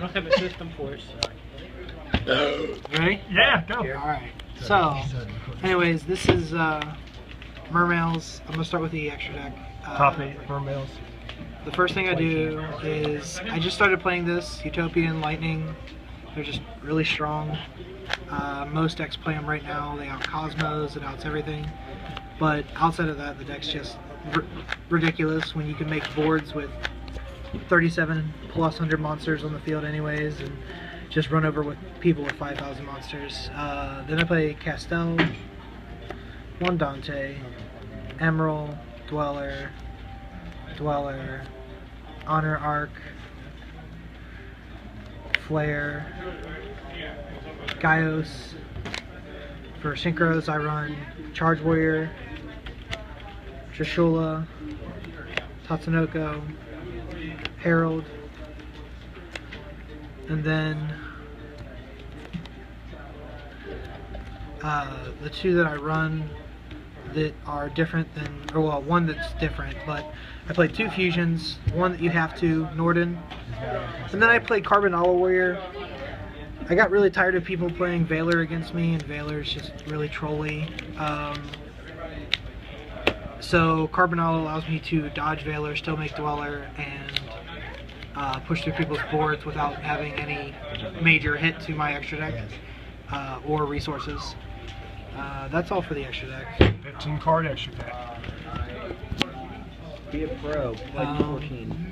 don't have a system for us. Ready? Yeah, go. Alright. So, anyways, this is Mermail's. I'm going to start with the extra deck. Top 8 Mermails. The first thing I do is, I just started playing this, Utopian, Lightning. They're just really strong. Most decks play them right now. They out Cosmos, it outs everything. But outside of that, the deck's just ridiculous when you can make boards with 37 plus 100 monsters on the field anyways, and just run over with people with 5,000 monsters. Then I play Castel, one Dante, Emerald, Dweller, Honor Arc, Flare, Yugioh. For synchros, I run Charge Warrior, Trishula, Tatsunoko, Herald, and then the two that I run that are different than, or well, one that's different, but I play two fusions, one that you have to, Norden, and then I play Carbonala Warrior. I got really tired of people playing Valor against me, and Valor's just really trolly. So Carbonala allows me to dodge Valor, still make Dweller, and push through people's boards without having any major hit to my extra deck or resources. That's all for the extra deck. 15 card extra deck. Be a pro, like 14.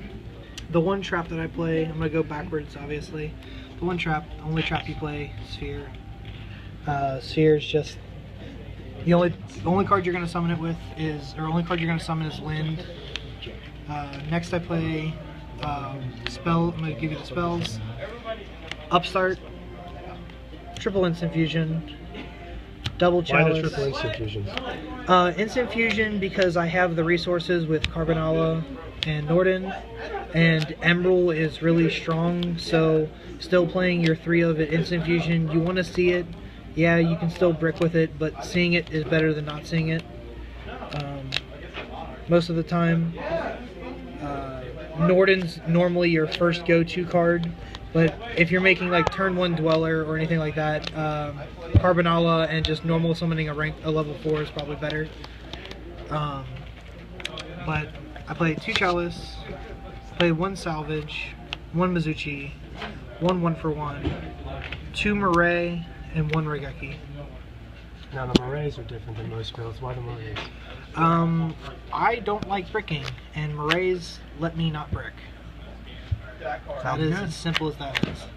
The one trap that I play, I'm going to go backwards obviously. The one trap, the only trap you play, Sphere. Sphere is just the only card you're going to summon it with is, or only card you're going to summon is Lind. Next I play spell. I'm going to give you the spells. Upstart, triple instant fusion, double chalice. Why the triple instant fusions? Instant fusion because I have the resources with Carbonala and Norden, and Emerald is really strong, so still playing your 3 of it instant fusion, you want to see it. Yeah, you can still brick with it, but seeing it is better than not seeing it. Most of the time, Norden's normally your first go-to card, but if you're making like turn 1 Dweller or anything like that, Carbonala and just normal summoning a level 4 is probably better. But I play 2 Chalice, play 1 Salvage, 1 Mizuchi, 1 1-for-1, 2 Murray, and 1 Regeki. Now the Murrays are different than most spells. Why the Murrays? I don't like bricking, and Murrays let me not brick. That is as simple as that is.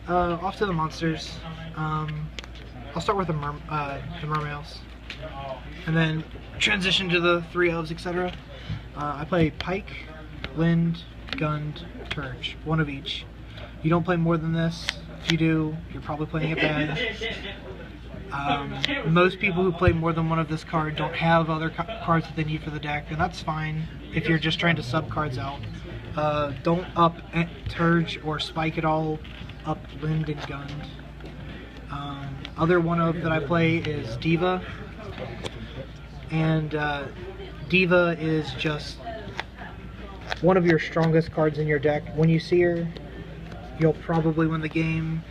Off to the monsters. I'll start with the Mermails, and then transition to the 3 elves, etc. I play Pike, Lind, Gund, Turge, 1 of each. You don't play more than this. If you do, you're probably playing it bad. Most people who play more than 1 of this card don't have other cards that they need for the deck, and that's fine if you're just trying to sub cards out. Don't up Turge or Spike at all, up Lind and Gund. Other 1 of that I play is Diva, and Diva is just one of your strongest cards in your deck. When you see her, you'll probably win the game.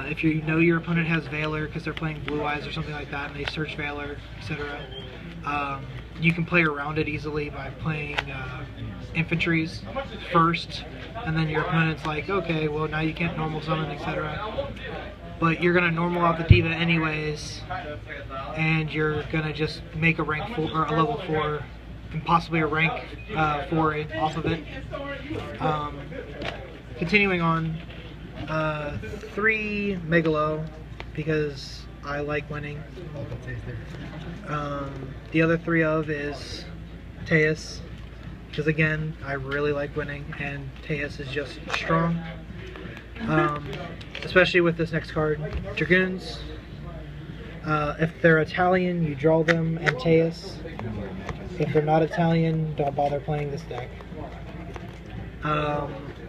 If you know your opponent has Valor because they're playing Blue Eyes or something like that and they search Valor, etc., you can play around it easily by playing infantries first, and then your opponent's like, okay, well now you can't normal summon, etc. But you're going to normal out the Diva anyways, and you're going to just make a rank 4 or a level 4 and possibly a rank 4 off of it. Continuing on, 3 Megalo because I like winning. The other 3 of is Teus because again I really like winning, and Teus is just strong. Especially with this next card, Dragoons. If they're Italian, you draw them and Teus. If they're not Italian, don't bother playing this deck.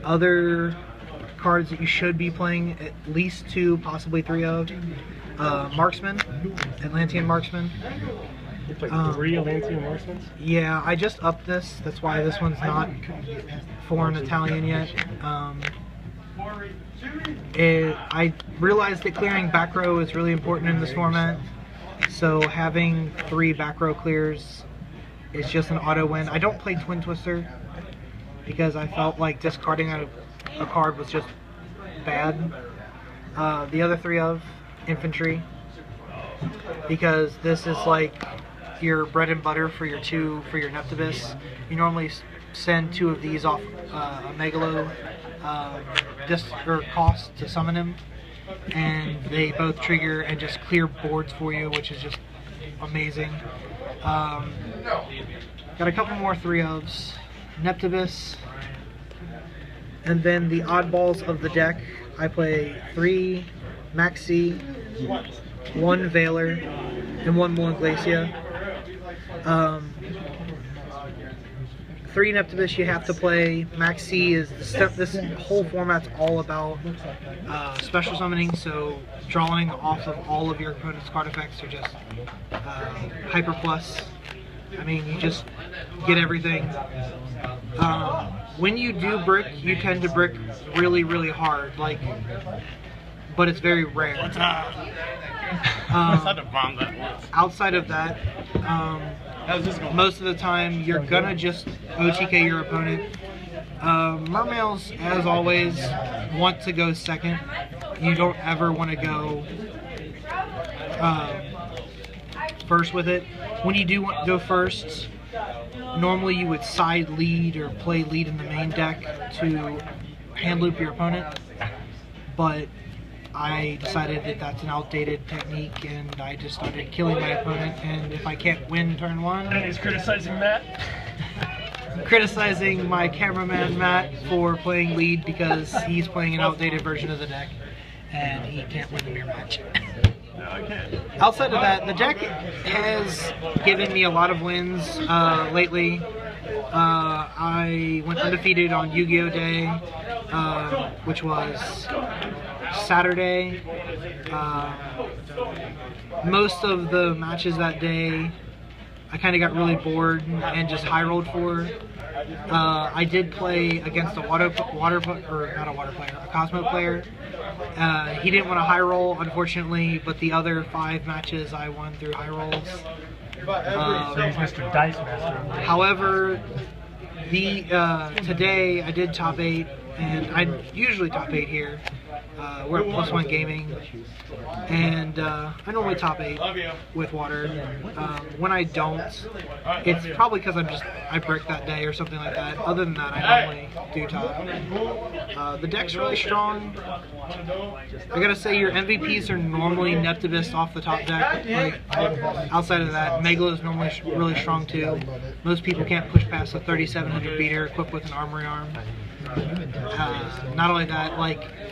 Other cards that you should be playing at least 2, possibly 3 of. Marksman, Atlantean Marksman. You play 3 Atlantean Marksmen? Yeah, I just upped this. That's why this one's not foreign Italian yet. I realized that clearing back row is really important in this format. So having 3 back row clears is just an auto win. I don't play Twin Twister because I felt like discarding a card was just bad. The other 3 of Infantry, because this is like your bread and butter for your Neptibus. You normally send 2 of these off a Megalo cost to summon him, and they both trigger and just clear boards for you, which is just amazing. Got a couple more 3 ofs, Neptibus, and then the oddballs of the deck. I play 3 Maxi, 1 Veiler, and 1 Moon Glacia. 3 Neptibus you have to play. Maxi is this whole format's all about special summoning, so drawing off of all of your opponent's card effects are just hyper plus. I mean, you just get everything. When you do brick, you tend to brick really, really hard, but it's very rare. Outside of that, most of the time you're gonna just OTK your opponent. Mermails, as always, want to go second. You don't ever want to go first with it. When you do want to go first, normally you would side lead or play lead in the main deck to hand loop your opponent, but I decided that that's an outdated technique, and I just started killing my opponent. And if I can't win turn 1, And he's criticizing Matt. criticizing my cameraman Matt for playing lead because he's playing an outdated version of the deck and he can't win the mirror match. Outside of that, the deck has given me a lot of wins lately. I went undefeated on Yu-Gi-Oh! Day, which was Saturday. Most of the matches that day, I kind of got really bored and just high rolled for. I did play against a Cosmo player. He didn't want a high roll, unfortunately, but the other 5 matches I won through high rolls. So he's Mr. Dice Master. However, today I did top 8, and I usually top 8 here. We're at +1 gaming, and I normally top 8 with water. When I don't, it's probably because I brick that day or something like that. Other than that, I normally do top. The deck's really strong. I gotta say, your MVPs are normally Neptibus off the top deck. Outside of that, Megalo is normally really strong too. Most people can't push past a 3700 beater equipped with an armory arm. Not only that,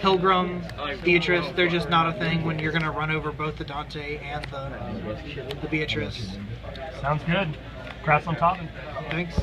Pilgrim, Beatrice, they're just not a thing when you're going to run over both the Dante and the Beatrice. Sounds good. Congrats on topping. Thanks.